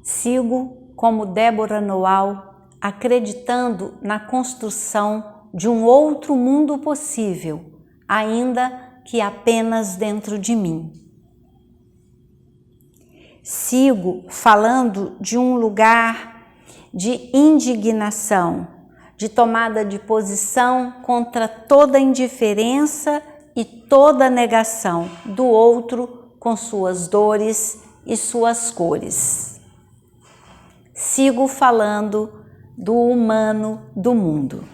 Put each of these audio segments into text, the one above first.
Sigo como Débora Noal, acreditando na construção de um outro mundo possível, ainda que apenas dentro de mim. Sigo falando de um lugar de indignação, de tomada de posição contra toda indiferença e toda negação do outro com suas dores e suas cores. Sigo falando do humano do mundo.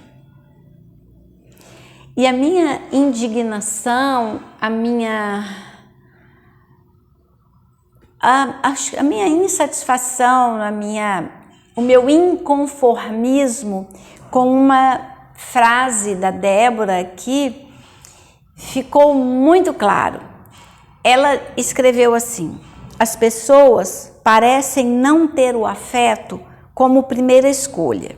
E a minha indignação, a minha insatisfação, o meu inconformismo com uma frase da Débora aqui ficou muito claro. Ela escreveu assim: as pessoas parecem não ter o afeto como primeira escolha.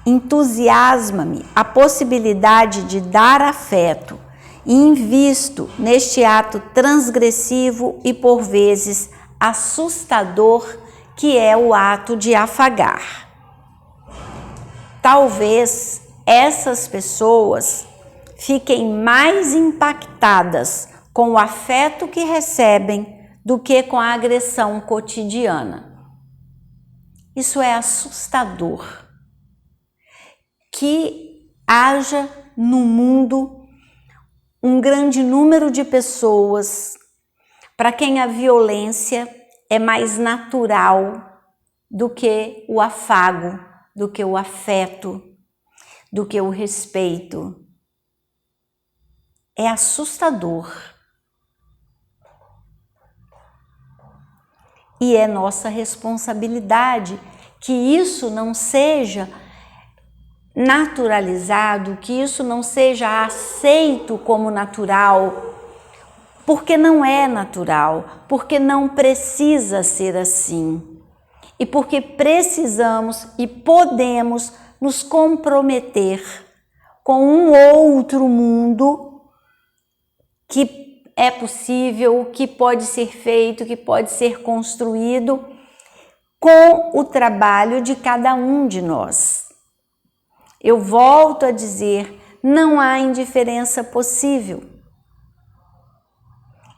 Entusiasma-me a possibilidade de dar afeto e invisto neste ato transgressivo e por vezes assustador que é o ato de afagar. Talvez essas pessoas fiquem mais impactadas com o afeto que recebem do que com a agressão cotidiana. Isso é assustador. Que haja no mundo um grande número de pessoas para quem a violência é mais natural do que o afago, do que o afeto, do que o respeito. É assustador. E é nossa responsabilidade que isso não seja naturalizado, que isso não seja aceito como natural, porque não é natural, porque não precisa ser assim. E porque precisamos e podemos nos comprometer com um outro mundo que é possível, que pode ser feito, que pode ser construído com o trabalho de cada um de nós. Eu volto a dizer, não há indiferença possível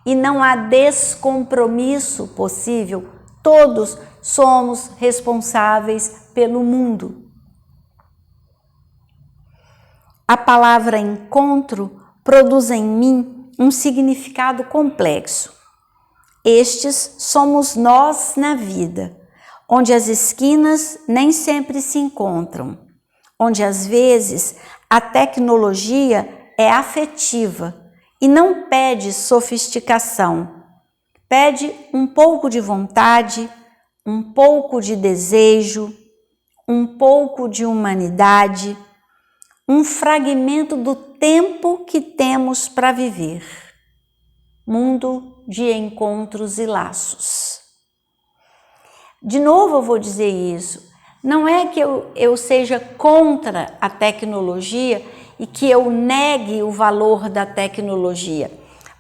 e não há descompromisso possível. Todos somos responsáveis pelo mundo. A palavra encontro produz em mim um significado complexo. Estes somos nós na vida, onde as esquinas nem sempre se encontram, onde às vezes a tecnologia é afetiva e não pede sofisticação, pede um pouco de vontade, um pouco de desejo, um pouco de humanidade, um fragmento do tempo que temos para viver. Mundo de encontros e laços. De novo eu vou dizer isso. Não é que eu seja contra a tecnologia e que eu negue o valor da tecnologia,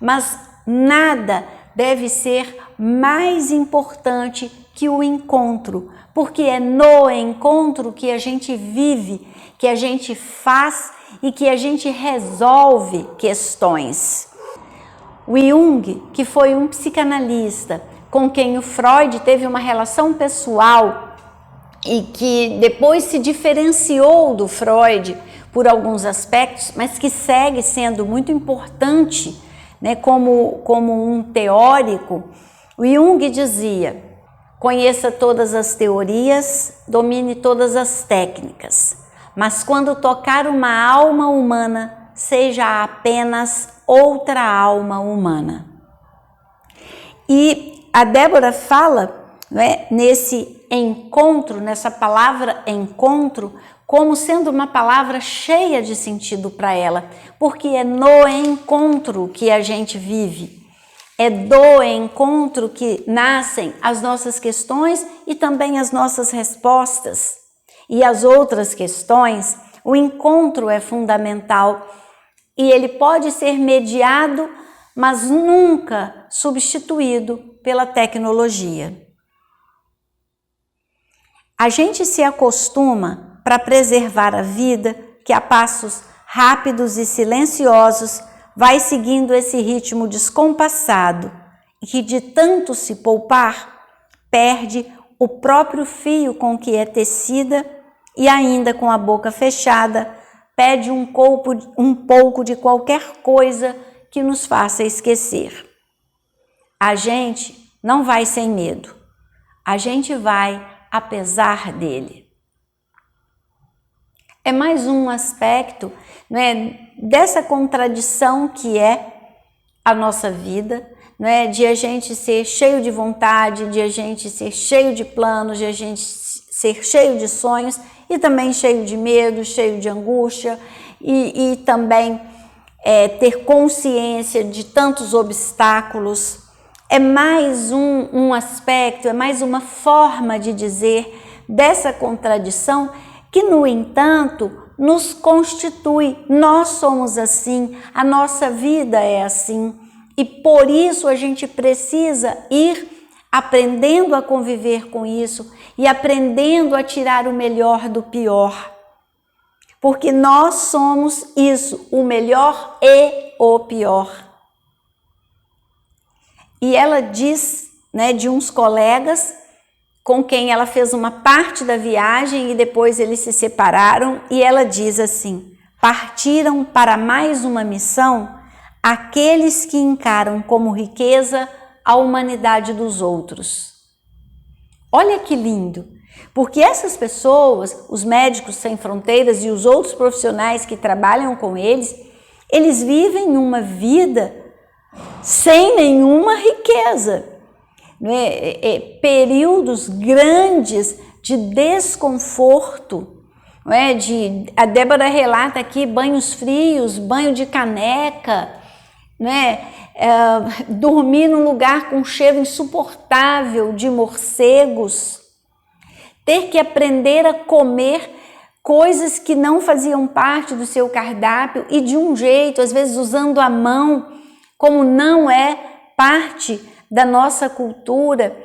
mas nada deve ser mais importante que o encontro, porque é no encontro que a gente vive, que a gente faz e que a gente resolve questões. O Jung, que foi um psicanalista com quem o Freud teve uma relação pessoal e que depois se diferenciou do Freud por alguns aspectos, mas que segue sendo muito importante, né, como um teórico, o Jung dizia: conheça todas as teorias, domine todas as técnicas, mas quando tocar uma alma humana, seja apenas outra alma humana. E a Débora fala, né, nesse encontro, nessa palavra encontro, como sendo uma palavra cheia de sentido para ela, porque é no encontro que a gente vive, é do encontro que nascem as nossas questões e também as nossas respostas. E as outras questões, o encontro é fundamental e ele pode ser mediado, mas nunca substituído pela tecnologia. A gente se acostuma para preservar a vida, que a passos rápidos e silenciosos vai seguindo esse ritmo descompassado e que de tanto se poupar, perde o próprio fio com que é tecida e ainda com a boca fechada, pede um pouco de qualquer coisa que nos faça esquecer. A gente não vai sem medo, a gente vai apesar dele. É mais um aspecto, né, dessa contradição que é a nossa vida, né, de a gente ser cheio de vontade, de a gente ser cheio de planos, de a gente ser cheio de sonhos e também cheio de medo, cheio de angústia e também ter consciência de tantos obstáculos. É mais um aspecto, é mais uma forma de dizer dessa contradição que, no entanto, nos constitui. Nós somos assim, a nossa vida é assim e por isso a gente precisa ir aprendendo a conviver com isso e aprendendo a tirar o melhor do pior. Porque nós somos isso, o melhor e o pior. E ela diz, né, de uns colegas com quem ela fez uma parte da viagem e depois eles se separaram, e ela diz assim: partiram para mais uma missão aqueles que encaram como riqueza a humanidade dos outros. Olha que lindo, porque essas pessoas, os médicos sem fronteiras e os outros profissionais que trabalham com eles vivem uma vida sem nenhuma riqueza, né? Períodos grandes de desconforto, né? A Débora relata aqui banhos frios, banho de caneca, né? Dormir num lugar com cheiro insuportável de morcegos, ter que aprender a comer coisas que não faziam parte do seu cardápio e de um jeito, às vezes usando a mão, como não é parte da nossa cultura.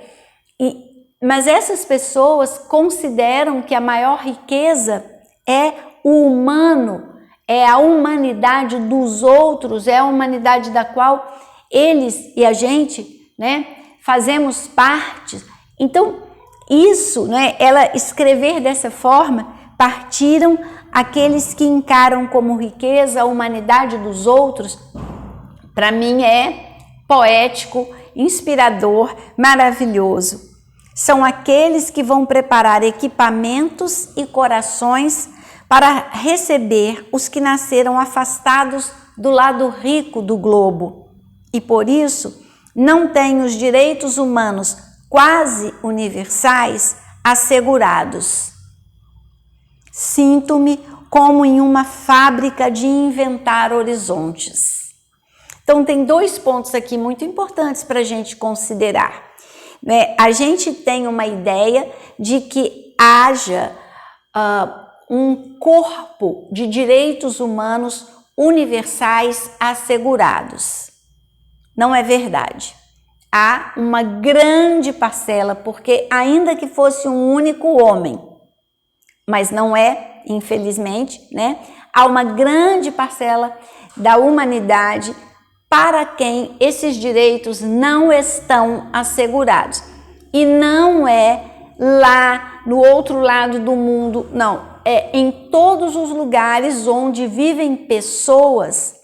Mas essas pessoas consideram que a maior riqueza é o humano, é a humanidade dos outros, é a humanidade da qual eles e a gente, né, fazemos parte. Então, isso, né, ela escrever dessa forma, partiram aqueles que encaram como riqueza a humanidade dos outros, para mim é poético, inspirador, maravilhoso. São aqueles que vão preparar equipamentos e corações para receber os que nasceram afastados do lado rico do globo e por isso não têm os direitos humanos quase universais assegurados. Sinto-me como em uma fábrica de inventar horizontes. Então, tem dois pontos aqui muito importantes para a gente considerar. A gente tem uma ideia de que haja um corpo de direitos humanos universais assegurados. Não é verdade. Há uma grande parcela, porque ainda que fosse um único homem, mas não é, infelizmente, né? Há uma grande parcela da humanidade para quem esses direitos não estão assegurados. E não é lá no outro lado do mundo, não. É em todos os lugares onde vivem pessoas,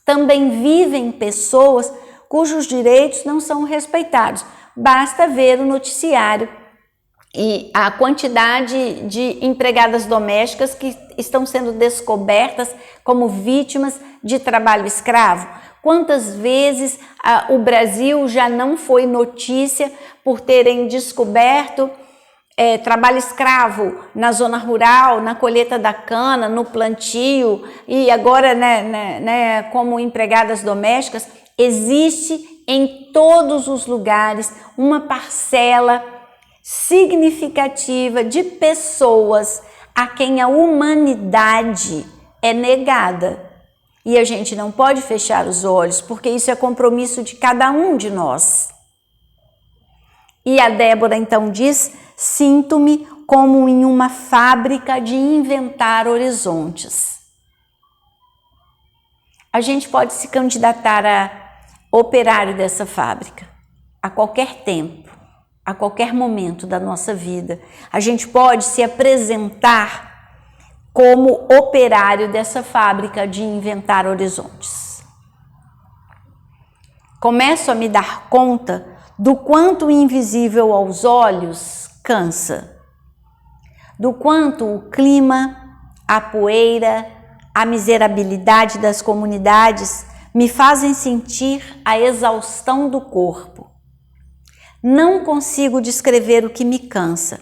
também vivem pessoas cujos direitos não são respeitados. Basta ver o noticiário e a quantidade de empregadas domésticas que estão sendo descobertas como vítimas de trabalho escravo. Quantas vezes o Brasil já não foi notícia por terem descoberto trabalho escravo na zona rural, na colheita da cana, no plantio e agora como empregadas domésticas. Existe em todos os lugares uma parcela significativa de pessoas a quem a humanidade é negada. E a gente não pode fechar os olhos, porque isso é compromisso de cada um de nós. E a Débora então diz, Sinto-me como em uma fábrica de inventar horizontes. A gente pode se candidatar a operário dessa fábrica a qualquer tempo, a qualquer momento da nossa vida. A gente pode se apresentar como operário dessa fábrica de inventar horizontes. Começo a me dar conta do quanto o invisível aos olhos cansa, do quanto o clima, a poeira, a miserabilidade das comunidades me fazem sentir a exaustão do corpo. Não consigo descrever o que me cansa,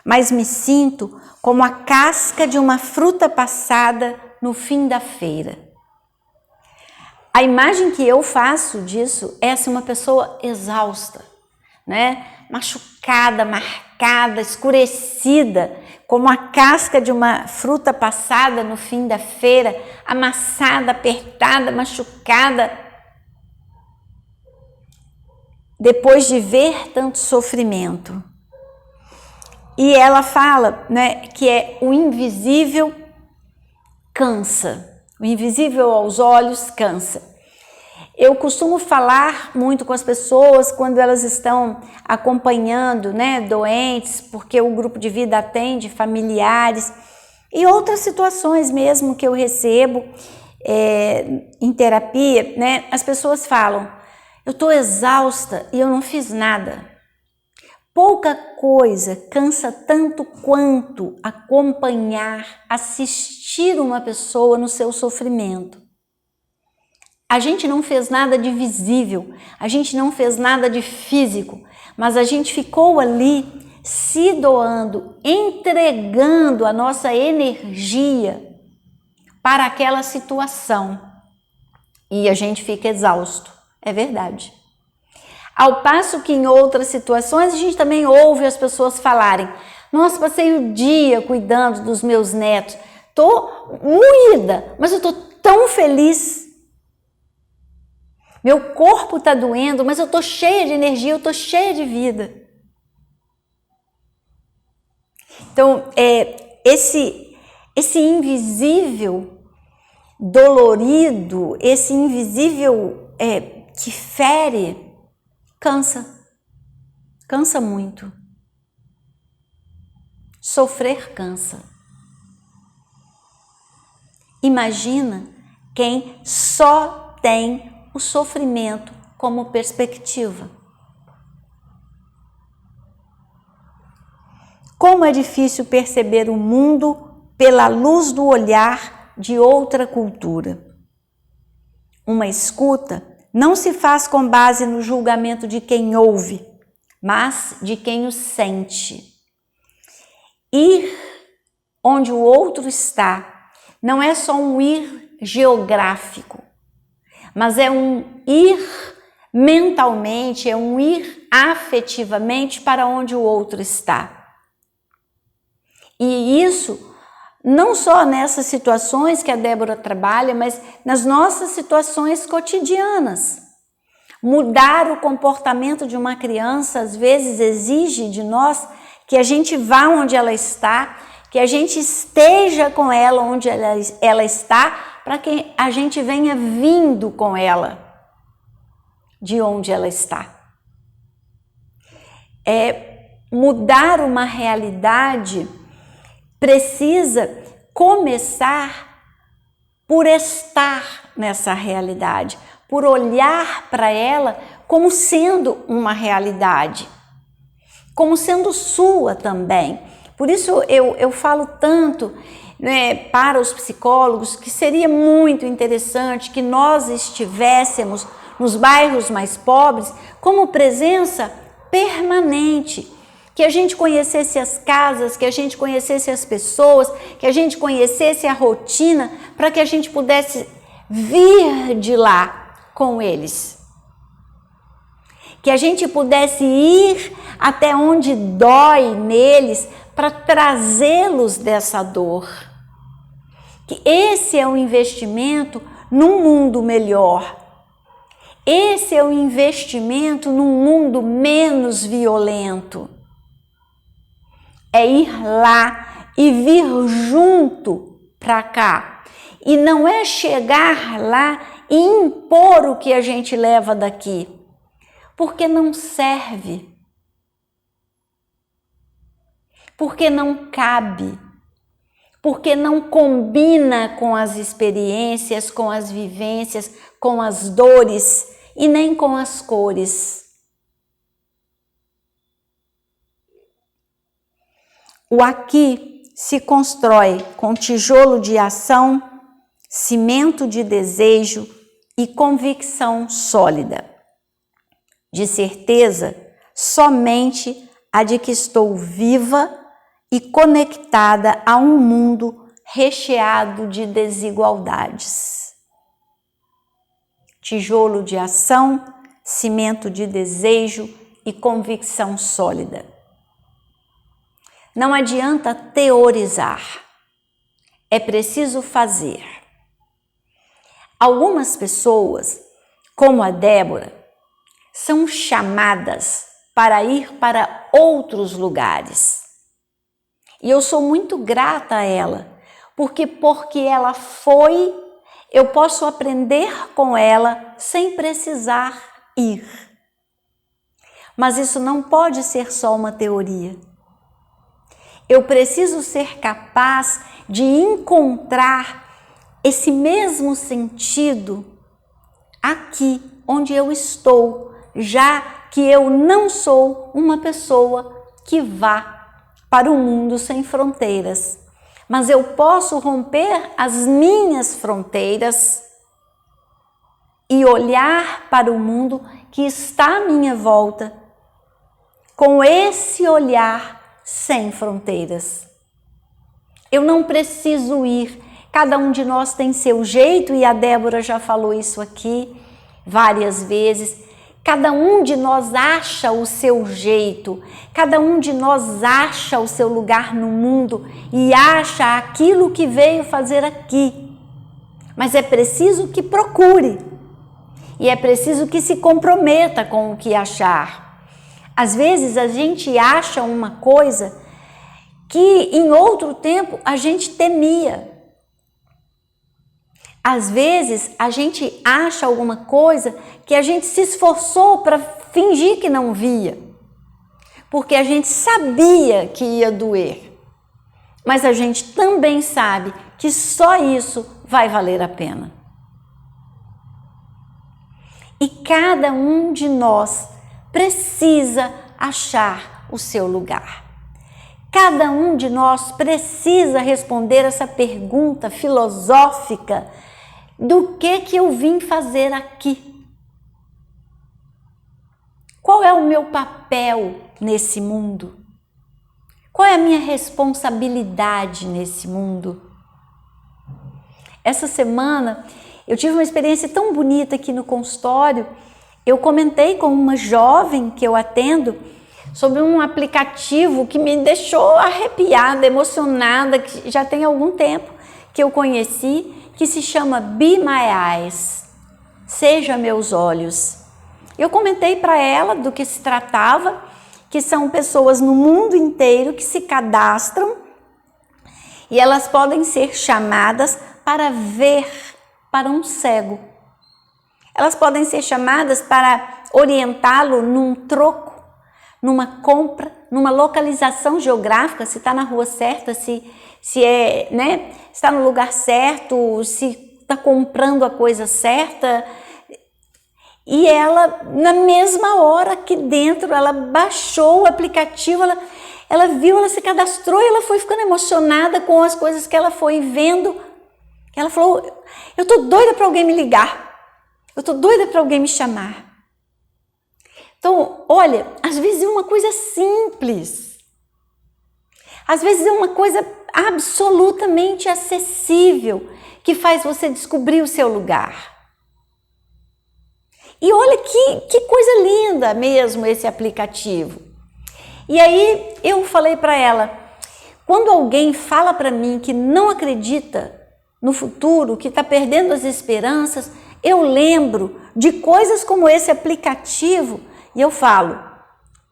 mas me sinto como a casca de uma fruta passada no fim da feira. A imagem que eu faço disso é assim, uma pessoa exausta, né? Machucada, marcada, escurecida, como a casca de uma fruta passada no fim da feira, amassada, apertada, machucada, depois de ver tanto sofrimento. E ela fala, né, que o invisível cansa, o invisível aos olhos cansa. Eu costumo falar muito com as pessoas quando elas estão acompanhando, né, doentes, porque o grupo de vida atende familiares e outras situações mesmo que eu recebo em terapia, né, as pessoas falam, eu estou exausta e eu não fiz nada. Pouca coisa cansa tanto quanto acompanhar, assistir uma pessoa no seu sofrimento. A gente não fez nada de visível, a gente não fez nada de físico, mas a gente ficou ali se doando, entregando a nossa energia para aquela situação. E a gente fica exausto, é verdade. Ao passo que em outras situações a gente também ouve as pessoas falarem, nossa, passei o dia cuidando dos meus netos, tô moída, mas eu tô tão feliz. Meu corpo tá doendo, mas eu tô cheia de energia, eu tô cheia de vida. Então, esse invisível dolorido, esse invisível que fere, cansa muito. Sofrer cansa. Imagina quem só tem o sofrimento como perspectiva. Como é difícil perceber o mundo pela luz do olhar de outra cultura. Uma escuta não se faz com base no julgamento de quem ouve, mas de quem o sente. Ir onde o outro está não é só um ir geográfico, mas é um ir mentalmente, é um ir afetivamente para onde o outro está. E isso não só nessas situações que a Débora trabalha, mas nas nossas situações cotidianas. Mudar o comportamento de uma criança às vezes exige de nós que a gente vá onde ela está, que a gente esteja com ela onde ela está, para que a gente venha vindo com ela de onde ela está. Mudar uma realidade precisa começar por estar nessa realidade, por olhar para ela como sendo uma realidade, como sendo sua também. Por isso eu falo tanto, né, para os psicólogos que seria muito interessante que nós estivéssemos nos bairros mais pobres como presença permanente, que a gente conhecesse as casas, que a gente conhecesse as pessoas, que a gente conhecesse a rotina, para que a gente pudesse vir de lá com eles. Que a gente pudesse ir até onde dói neles para trazê-los dessa dor. Que esse é o investimento num mundo melhor. Esse é o investimento num mundo menos violento. é ir lá e vir junto para cá. E não é chegar lá e impor o que a gente leva daqui, porque não serve, porque não cabe, porque não combina com as experiências, com as vivências, com as dores e nem com as cores. O aqui se constrói com tijolo de ação, cimento de desejo e convicção sólida. De certeza, somente a de que estou viva e conectada a um mundo recheado de desigualdades. Tijolo de ação, cimento de desejo e convicção sólida. Não adianta teorizar, é preciso fazer. Algumas pessoas, como a Débora, são chamadas para ir para outros lugares. E eu sou muito grata a ela, porque ela foi, eu posso aprender com ela sem precisar ir. Mas isso não pode ser só uma teoria. Eu preciso ser capaz de encontrar esse mesmo sentido aqui onde eu estou, já que eu não sou uma pessoa que vá para o mundo sem fronteiras. Mas eu posso romper as minhas fronteiras e olhar para o mundo que está à minha volta com esse olhar sem fronteiras. Eu não preciso ir, cada um de nós tem seu jeito e a Débora já falou isso aqui várias vezes. Cada um de nós acha o seu jeito, cada um de nós acha o seu lugar no mundo e acha aquilo que veio fazer aqui. Mas é preciso que procure e é preciso que se comprometa com o que achar. Às vezes a gente acha uma coisa que em outro tempo a gente temia. Às vezes a gente acha alguma coisa que a gente se esforçou para fingir que não via, porque a gente sabia que ia doer. Mas a gente também sabe que só isso vai valer a pena. E cada um de nós precisa achar o seu lugar. Cada um de nós precisa responder essa pergunta filosófica: do que eu vim fazer aqui? Qual é o meu papel nesse mundo? Qual é a minha responsabilidade nesse mundo? Essa semana eu tive uma experiência tão bonita aqui no consultório. Eu comentei com uma jovem que eu atendo sobre um aplicativo que me deixou arrepiada, emocionada, que já tem algum tempo que eu conheci, que se chama Be My Eyes, Seja Meus Olhos. Eu comentei para ela do que se tratava, que são pessoas no mundo inteiro que se cadastram e elas podem ser chamadas para ver para um cego. Elas podem ser chamadas para orientá-lo num troco, numa compra, numa localização geográfica, se está na rua certa, se é, né, está no lugar certo, se está comprando a coisa certa. E ela, na mesma hora aqui dentro, ela baixou o aplicativo, ela viu, ela se cadastrou e ela foi ficando emocionada com as coisas que ela foi vendo. Ela falou: eu tô doida para alguém me ligar. Eu tô doida para alguém me chamar. Então, olha, às vezes é uma coisa simples. Às vezes é uma coisa absolutamente acessível que faz você descobrir o seu lugar. E olha que coisa linda mesmo esse aplicativo. E aí eu falei para ela: quando alguém fala para mim que não acredita no futuro, que está perdendo as esperanças, eu lembro de coisas como esse aplicativo e eu falo: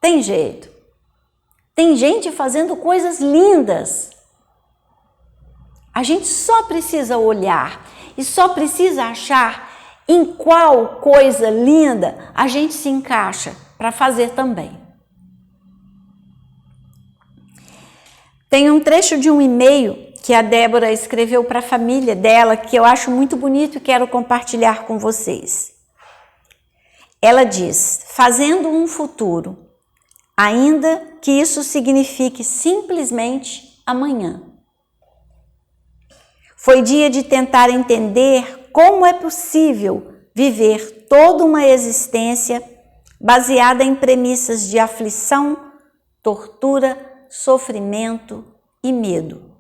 tem jeito, Tem gente fazendo coisas lindas. A gente só precisa olhar e só precisa achar em qual coisa linda a gente se encaixa para fazer também. Tem um trecho de um e-mail que a Débora escreveu para a família dela, que eu acho muito bonito e quero compartilhar com vocês. Ela diz: fazendo um futuro, ainda que isso signifique simplesmente amanhã. Foi dia de tentar entender como é possível viver toda uma existência baseada em premissas de aflição, tortura, sofrimento e medo.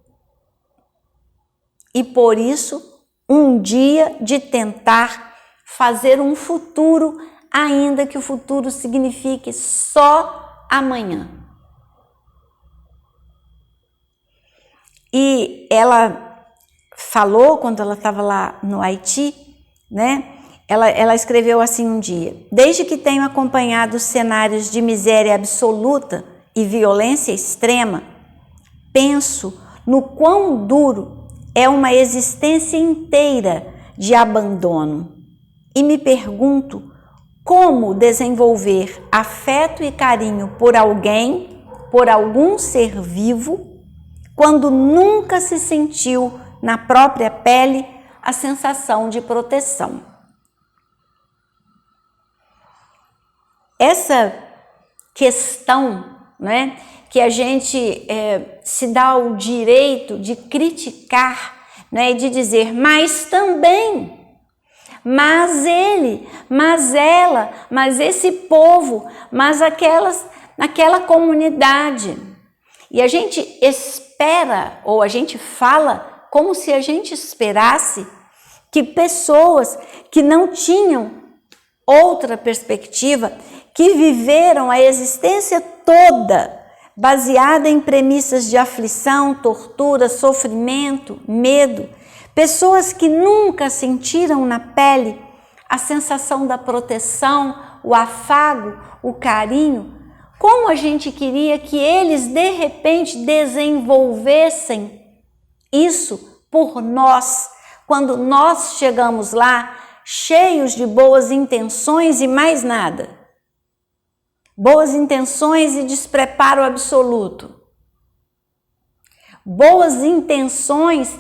E por isso, um dia de tentar fazer um futuro, ainda que o futuro signifique só amanhã. E ela falou, quando ela estava lá no Haiti, né? Ela escreveu assim um dia: desde que tenho acompanhado cenários de miséria absoluta e violência extrema, penso no quão duro é uma existência inteira de abandono e me pergunto como desenvolver afeto e carinho por alguém, por algum ser vivo, quando nunca se sentiu na própria pele a sensação de proteção. Essa questão, né, que a gente se dá o direito de criticar, né, e de dizer, mas também, mas ele, mas ela, mas esse povo, mas aquela comunidade. E a gente espera, ou a gente fala como se a gente esperasse que pessoas que não tinham outra perspectiva, que viveram a existência toda baseada em premissas de aflição, tortura, sofrimento, medo, pessoas que nunca sentiram na pele a sensação da proteção, o afago, o carinho, como a gente queria que eles de repente desenvolvessem isso por nós, quando nós chegamos lá cheios de boas intenções e mais nada. Boas intenções e despreparo absoluto. Boas intenções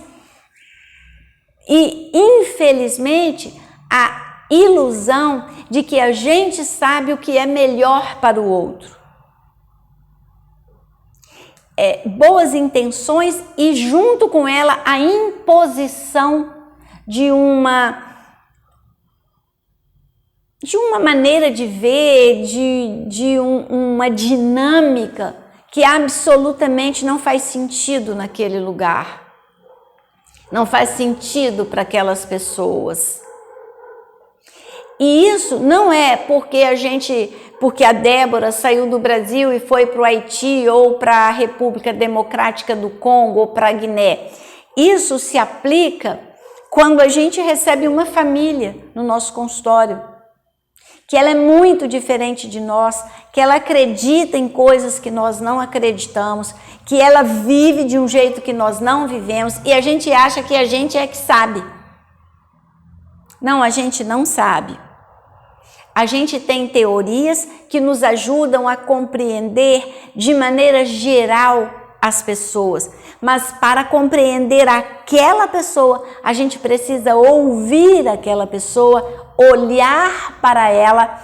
e, infelizmente, a ilusão de que a gente sabe o que é melhor para o outro. Boas intenções e, junto com ela, a imposição de uma maneira de ver, uma dinâmica que absolutamente não faz sentido naquele lugar. Não faz sentido para aquelas pessoas. E isso não é porque a Débora saiu do Brasil e foi para o Haiti ou para a República Democrática do Congo ou para a Guiné. Isso se aplica quando a gente recebe uma família no nosso consultório, que ela é muito diferente de nós, que ela acredita em coisas que nós não acreditamos, que ela vive de um jeito que nós não vivemos e a gente acha que a gente é que sabe. Não, a gente não sabe. A gente tem teorias que nos ajudam a compreender de maneira geral as pessoas, mas para compreender aquela pessoa, a gente precisa ouvir aquela pessoa, olhar para ela,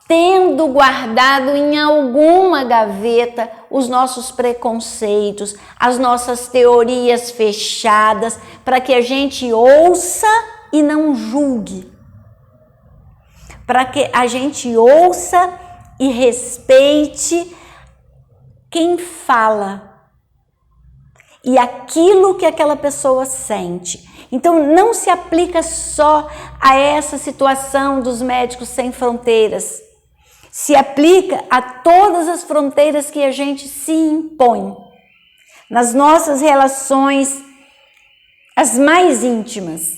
tendo guardado em alguma gaveta os nossos preconceitos, as nossas teorias fechadas, para que a gente ouça e não julgue. Para que a gente ouça e respeite quem fala e aquilo que aquela pessoa sente. Então, não se aplica só a essa situação dos Médicos Sem Fronteiras. Se aplica a todas as fronteiras que a gente se impõe. Nas nossas relações, as mais íntimas.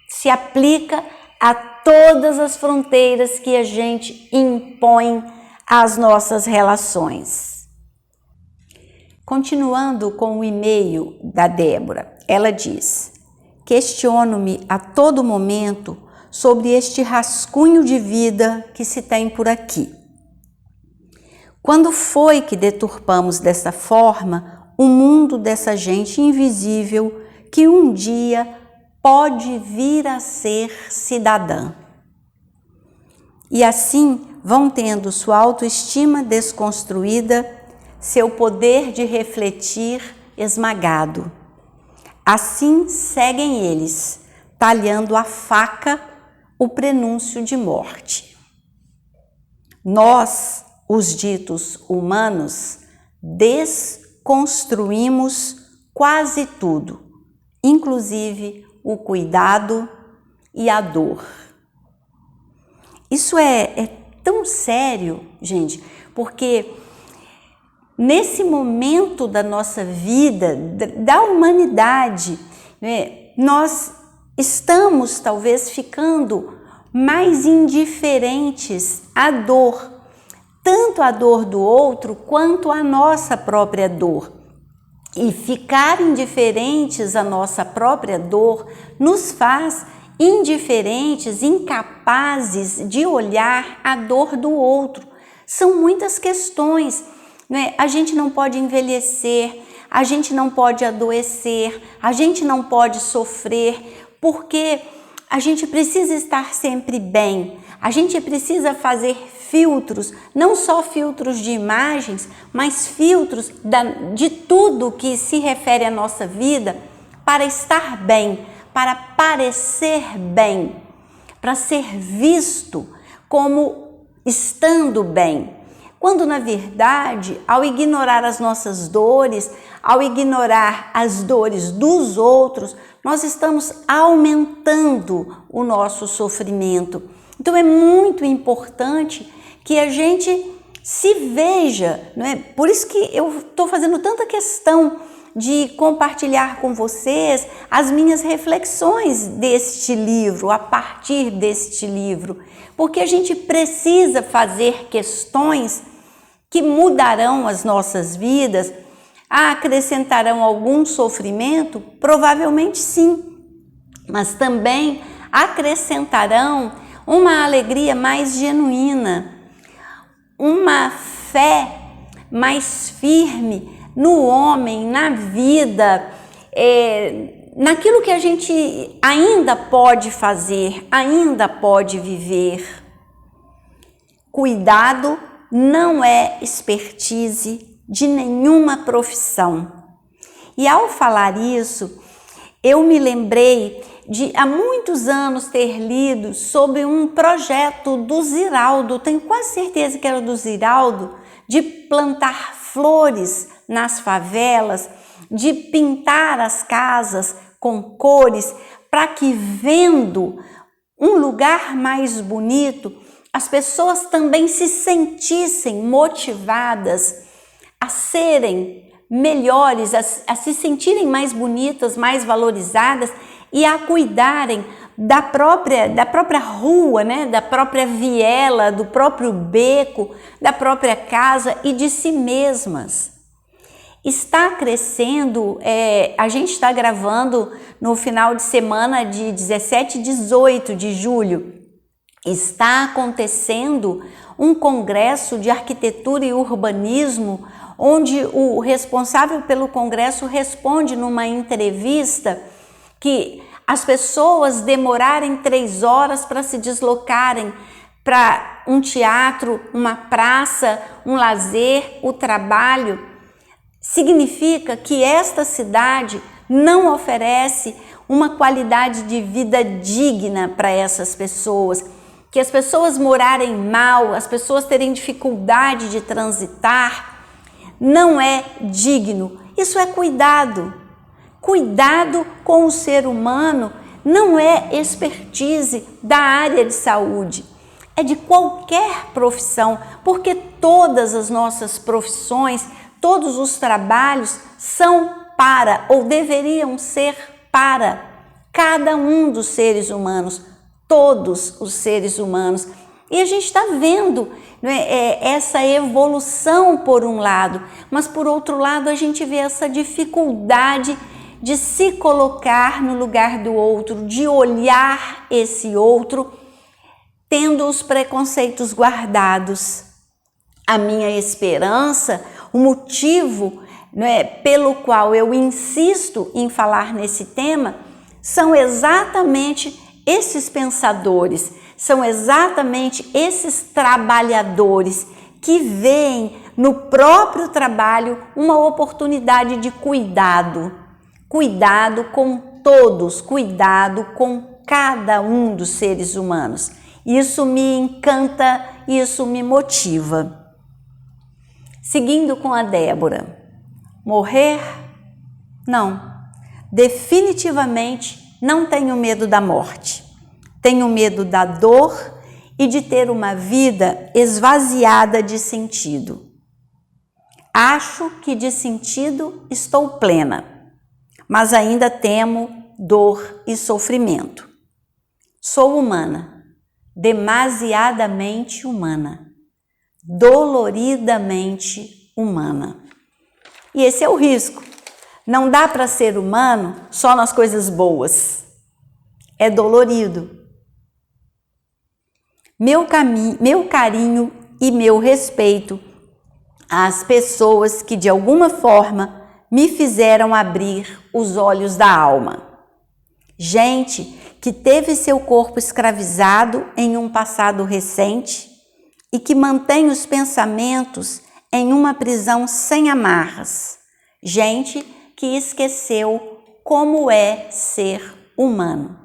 Se aplica a todas as fronteiras que a gente impõe às nossas relações. Continuando com o e-mail da Débora, ela diz: questiono-me a todo momento sobre este rascunho de vida que se tem por aqui. Quando foi que deturpamos dessa forma o mundo dessa gente invisível que um dia pode vir a ser cidadã? E assim vão tendo sua autoestima desconstruída, seu poder de refletir esmagado. Assim seguem eles, talhando a faca o prenúncio de morte. Nós, os ditos humanos, desconstruímos quase tudo, inclusive o cuidado e a dor. Isso é tão sério, gente, porque nesse momento da nossa vida, da humanidade, né, nós estamos talvez ficando mais indiferentes à dor, tanto a dor do outro quanto a nossa própria dor. E ficar indiferentes à nossa própria dor nos faz indiferentes, incapazes de olhar a dor do outro. São muitas questões, né? A gente não pode envelhecer, a gente não pode adoecer, a gente não pode sofrer, porque a gente precisa estar sempre bem, a gente precisa fazer filtros, não só filtros de imagens, mas filtros de tudo que se refere à nossa vida para estar bem, para parecer bem, para ser visto como estando bem. Quando, na verdade, ao ignorar as nossas dores, ao ignorar as dores dos outros, nós estamos aumentando o nosso sofrimento. Então, é muito importante que a gente se veja, não é? Por isso que eu estou fazendo tanta questão de compartilhar com vocês as minhas reflexões deste livro, a partir deste livro, porque a gente precisa fazer questões que mudarão as nossas vidas, acrescentarão algum sofrimento? Provavelmente sim, mas também acrescentarão uma alegria mais genuína, uma fé mais firme no homem, na vida, naquilo que a gente ainda pode fazer, ainda pode viver. Cuidado não é expertise de nenhuma profissão. E ao falar isso, eu me lembrei de há muitos anos ter lido sobre um projeto do Ziraldo, tenho quase certeza que era do Ziraldo, de plantar flores nas favelas, de pintar as casas com cores, para que vendo um lugar mais bonito, as pessoas também se sentissem motivadas a serem melhores, a se sentirem mais bonitas, mais valorizadas e a cuidarem da própria rua, né? Da própria viela, do próprio beco, da própria casa e de si mesmas. Está crescendo, a gente está gravando no final de semana de 17 e 18 de julho. Está acontecendo um congresso de arquitetura e urbanismo, onde o responsável pelo congresso responde numa entrevista que as pessoas demorarem 3 horas para se deslocarem para um teatro, uma praça, um lazer, o trabalho, significa que esta cidade não oferece uma qualidade de vida digna para essas pessoas, que as pessoas morarem mal, as pessoas terem dificuldade de transitar, não é digno. Isso é cuidado. Cuidado com o ser humano não é expertise da área de saúde, é de qualquer profissão, porque todas as nossas profissões, todos os trabalhos são para, ou deveriam ser para, cada um dos seres humanos, todos os seres humanos. E a gente está vendo, né, essa evolução por um lado, mas por outro lado a gente vê essa dificuldade de se colocar no lugar do outro, de olhar esse outro, tendo os preconceitos guardados. A minha esperança, o motivo, né, pelo qual eu insisto em falar nesse tema, são exatamente esses pensadores, são exatamente esses trabalhadores que veem no próprio trabalho uma oportunidade de cuidado. Cuidado com todos, cuidado com cada um dos seres humanos. Isso me encanta, isso me motiva. Seguindo com a Débora. Morrer? Não. Definitivamente não tenho medo da morte. Tenho medo da dor e de ter uma vida esvaziada de sentido. Acho que de sentido estou plena, mas ainda temo dor e sofrimento. Sou humana, demasiadamente humana, doloridamente humana. E esse é o risco. Não dá para ser humano só nas coisas boas. É dolorido. Meu carinho e meu respeito às pessoas que de alguma forma me fizeram abrir os olhos da alma. Gente que teve seu corpo escravizado em um passado recente e que mantém os pensamentos em uma prisão sem amarras. Gente que esqueceu como é ser humano.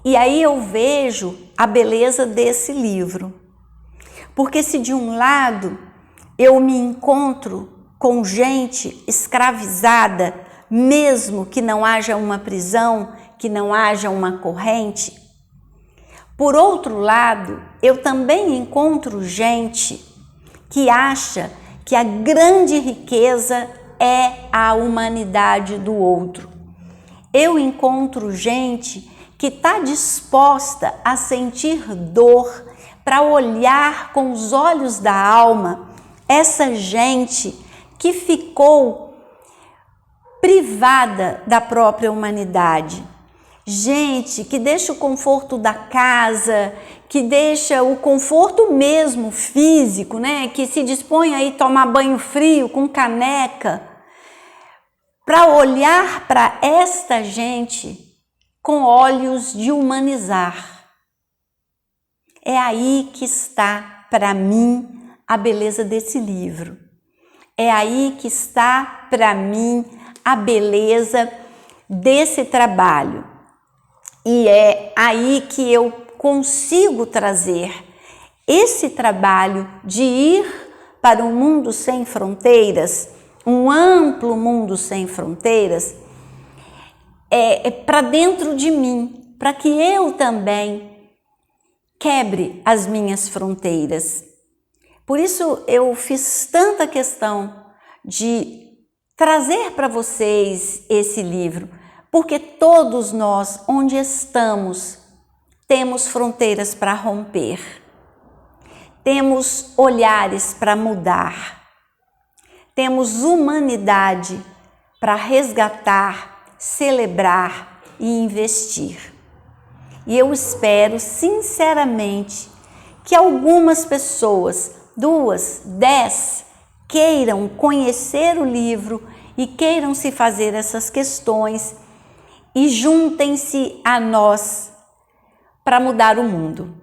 E aí eu vejo a beleza desse livro. Porque se de um lado eu me encontro com gente escravizada, mesmo que não haja uma prisão, que não haja uma corrente, por outro lado, eu também encontro gente que acha que a grande riqueza é a humanidade do outro. Eu encontro gente que está disposta a sentir dor, para olhar com os olhos da alma essa gente que ficou privada da própria humanidade. Gente que deixa o conforto da casa, que deixa o conforto mesmo físico, né? Que se dispõe a ir tomar banho frio com caneca, para olhar para esta gente com olhos de humanizar. É aí que está, para mim, a beleza desse livro. É aí que está, para mim, a beleza desse trabalho. E é aí que eu consigo trazer esse trabalho de ir para um mundo sem fronteiras, um amplo mundo sem fronteiras, para dentro de mim, para que eu também quebre as minhas fronteiras. Por isso eu fiz tanta questão de trazer para vocês esse livro, porque todos nós, onde estamos, temos fronteiras para romper, temos olhares para mudar, temos humanidade para resgatar, celebrar e investir. E eu espero sinceramente que algumas pessoas, 2, 10, queiram conhecer o livro e queiram se fazer essas questões e juntem-se a nós para mudar o mundo.